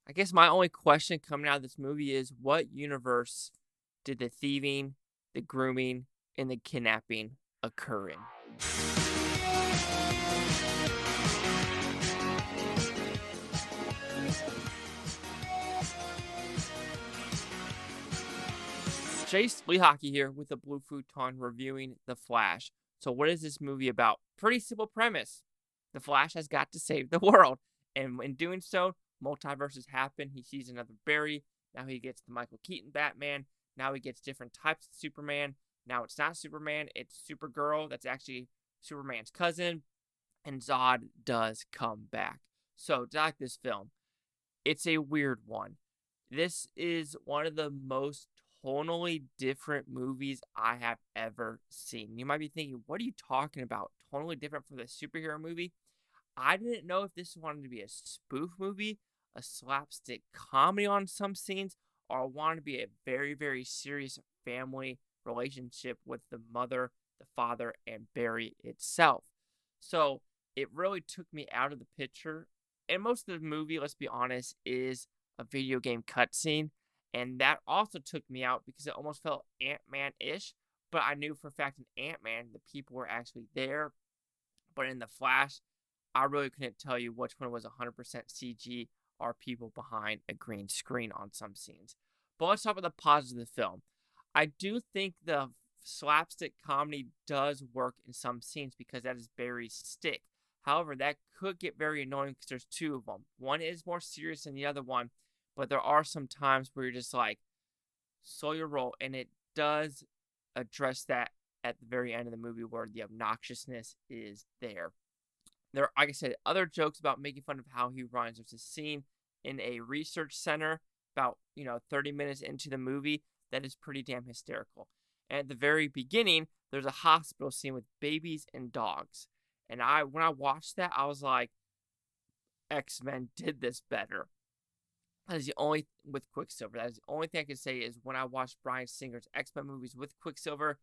I guess my only question coming out of this movie is what universe did the thieving, the grooming, and the kidnapping occur in? Chase Lee Hockey here with the Blue Futon reviewing The Flash. So, what is this movie about? Pretty simple premise. The Flash has got to save the world. And in doing so, multiverses happen. He sees another Barry. Now he gets the Michael Keaton Batman. Now he gets different types of Superman. Now it's not Superman, it's Supergirl. That's actually Superman's cousin. And Zod does come back. So, to like this film, it's a weird one. This is one of the most tonally different movies I have ever seen. You might be thinking, what are you talking about? Totally different from the superhero movie? I didn't know if this wanted to be a spoof movie, a slapstick comedy on some scenes, or wanted to be a very, very serious family relationship with the mother, the father, and Barry itself. So it really took me out of the picture. And most of the movie, let's be honest, is a video game cutscene. And that also took me out because it almost felt Ant-Man-ish. But I knew for a fact in Ant-Man, the people were actually there. But in The Flash, I really couldn't tell you which one was 100% CG or people behind a green screen on some scenes. But let's talk about the positives of the film. I do think the slapstick comedy does work in some scenes because that is Barry's stick. However, that could get very annoying because there's two of them. One is more serious than the other one, but there are some times where you're just like, slow your roll, and it does address that at the very end of the movie where the obnoxiousness is there. There are, like I said, other jokes about making fun of how he runs. There's a scene in a research center about, 30 minutes into the movie that is pretty damn hysterical. And at the very beginning, there's a hospital scene with babies and dogs. And when I watched that, I was like, X-Men did this better. That is the only with Quicksilver. That is the only thing I can say is when I watched Bryan Singer's X-Men movies with Quicksilver,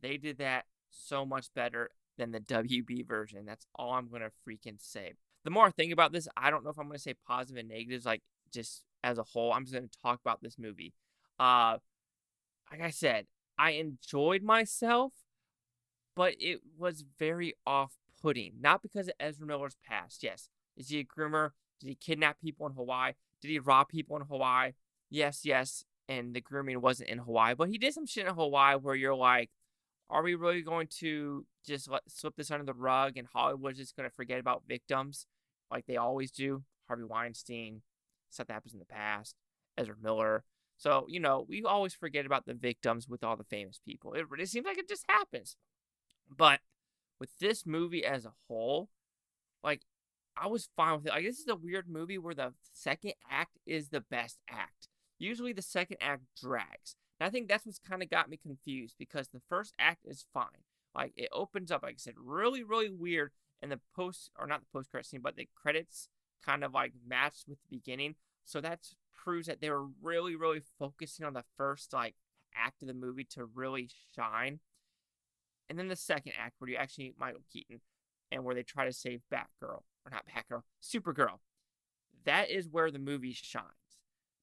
they did that so much better than the WB version. That's all I'm gonna freaking say. The more I think about this, I don't know if I'm gonna say positive and negatives, like just as a whole. I'm just gonna talk about this movie. Like I said, I enjoyed myself, but it was very off-putting. Not because of Ezra Miller's past. Yes, is he a groomer? Did he kidnap people in Hawaii? Did he rob people in Hawaii? Yes, yes. And the grooming wasn't in Hawaii, but he did some shit in Hawaii where you're like, are we really going to just slip this under the rug and Hollywood's just going to forget about victims like they always do? Harvey Weinstein, stuff that happens in the past, Ezra Miller. So, we always forget about the victims with all the famous people. It really seems like it just happens. But with this movie as a whole, like, I was fine with it. Like, this is a weird movie where the second act is the best act. Usually the second act drags. And I think that's what's kind of got me confused because the first act is fine. Like, it opens up, like I said, really, really weird. And the not the post-credit scene, but the credits kind of like matched with the beginning. So that proves that they were really, really focusing on the first, like, act of the movie to really shine. And then the second act where you actually meet Michael Keaton and where they try to save Batgirl. Or not Batgirl, Supergirl. That is where the movie shines.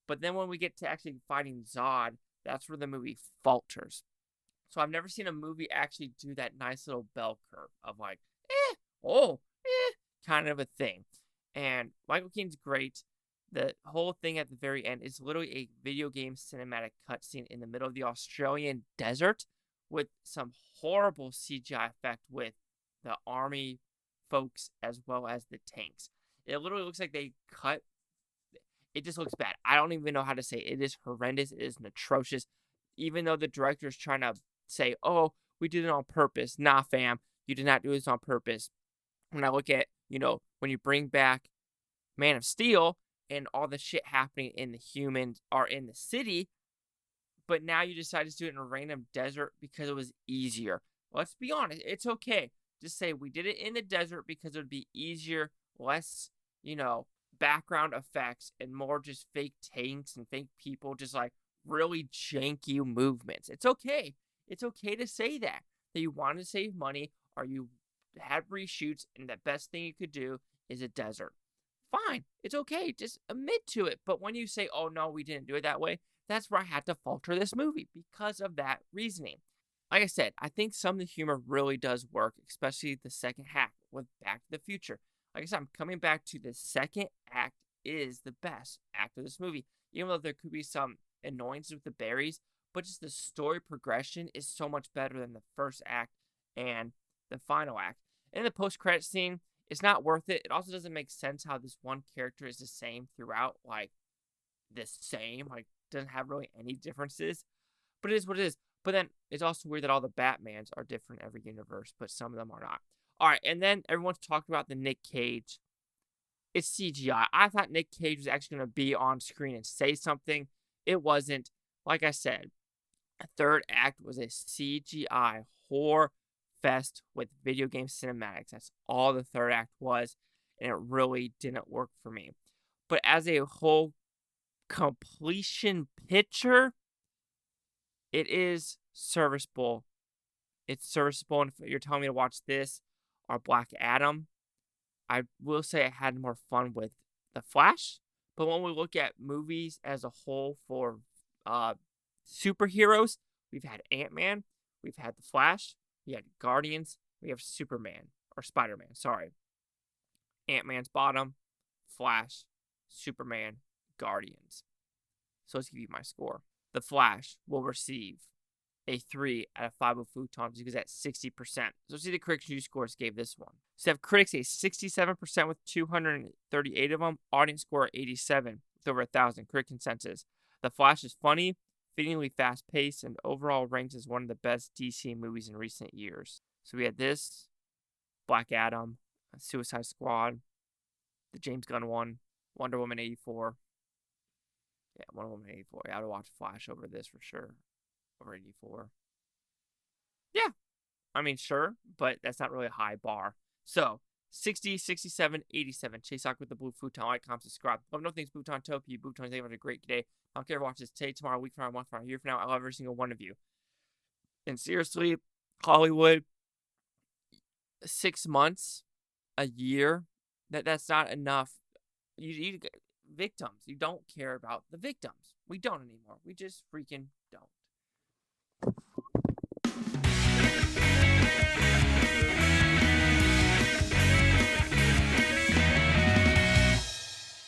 But then when we get to actually fighting Zod, that's where the movie falters. So I've never seen a movie actually do that nice little bell curve of like, kind of a thing. And Michael Keaton's great. The whole thing at the very end is literally a video game cinematic cutscene in the middle of the Australian desert with some horrible CGI effect with the army folks as well as the tanks. It literally looks like they cut. It just looks bad. I don't even know how to say it. It is horrendous. It is atrocious. Even though the director is trying to say, oh, we did it on purpose. Nah, fam. You did not do this on purpose. When I look at, when you bring back Man of Steel and all the shit happening in the humans or in the city, but now you decide to do it in a random desert because it was easier. Let's be honest. It's okay. Just say we did it in the desert because it would be easier, less, background effects, and more just fake tanks and fake people, just like really janky movements. It's okay. It's okay to say that you want to save money or you had reshoots and the best thing you could do is a desert. fine. It's okay. Just admit to it. But when you say, oh, no, we didn't do it that way, that's where I had to falter this movie because of that reasoning. Like I said, I think some of the humor really does work, especially the second half with Back to the Future. Like I said, I'm coming back to the second act is the best act of this movie. Even though there could be some annoyances with the berries, but just the story progression is so much better than the first act and the final act. And the post-credit scene, it's not worth it. It also doesn't make sense how this one character is the same throughout, like the same, like doesn't have really any differences. But it is what it is. But then it's also weird that all the Batmans are different in every universe, but some of them are not. All right, and then everyone's talking about the Nick Cage. It's CGI. I thought Nick Cage was actually going to be on screen and say something. It wasn't. Like I said, the third act was a CGI horror fest with video game cinematics. That's all the third act was, and it really didn't work for me. But as a whole completion picture, it is serviceable. It's serviceable, and if you're telling me to watch this or Black Adam, I will say I had more fun with The Flash. But when we look at movies as a whole for superheroes, we've had Ant-Man, we've had The Flash, we had Guardians, we have Superman, or Spider-Man, sorry. Ant-Man's bottom, Flash, Superman, Guardians. So let's give you my score. The Flash will receive a 3 out of 5 of Futons because that's 60%. So let's see the critics' view scores gave this one. So have critics a 67% with 238 of them. Audience score 87 with over 1,000. Critic consensus. The Flash is funny, fittingly fast-paced, and overall ranks as one of the best DC movies in recent years. So we had this, Black Adam, Suicide Squad, the James Gunn one, Wonder Woman 84. Yeah, Wonder Woman 84. Yeah, I would watch Flash over this for sure. Over 84. Yeah. I mean, sure, but that's not really a high bar. So, 60, 67, 87. Chase Sock with the blue futon. Like, comment, subscribe. Love no things, Futon Topia. Futon, thank you for a great day. I don't care if you watch this today, tomorrow, week from now, month from now, year from now. I love every single one of you. And seriously, Hollywood, 6 months, a year, that's not enough. You victims. You don't care about the victims. We don't anymore. We just freaking don't.